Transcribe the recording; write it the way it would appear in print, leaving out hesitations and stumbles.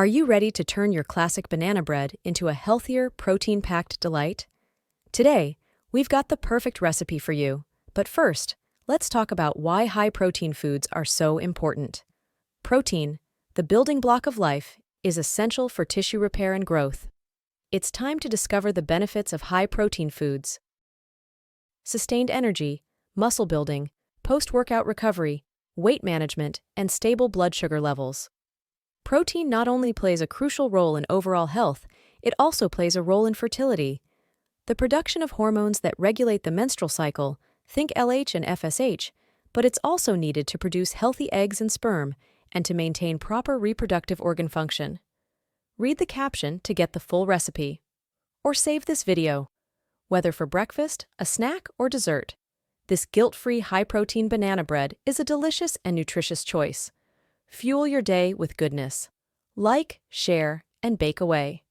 Are you ready to turn your classic banana bread into a healthier, protein-packed delight? Today, we've got the perfect recipe for you. But first, let's talk about why high-protein foods are so important. Protein, the building block of life, is essential for tissue repair and growth. It's time to discover the benefits of high-protein foods. Sustained energy, muscle building, post-workout recovery, weight management, and stable blood sugar levels. Protein not only plays a crucial role in overall health, it also plays a role in fertility. The production of hormones that regulate the menstrual cycle, think LH and FSH, but it's also needed to produce healthy eggs and sperm and to maintain proper reproductive organ function. Read the caption to get the full recipe. Or save this video. Whether for breakfast, a snack, or dessert, this guilt-free high-protein banana bread is a delicious and nutritious choice. Fuel your day with goodness. Like, share, and bake away.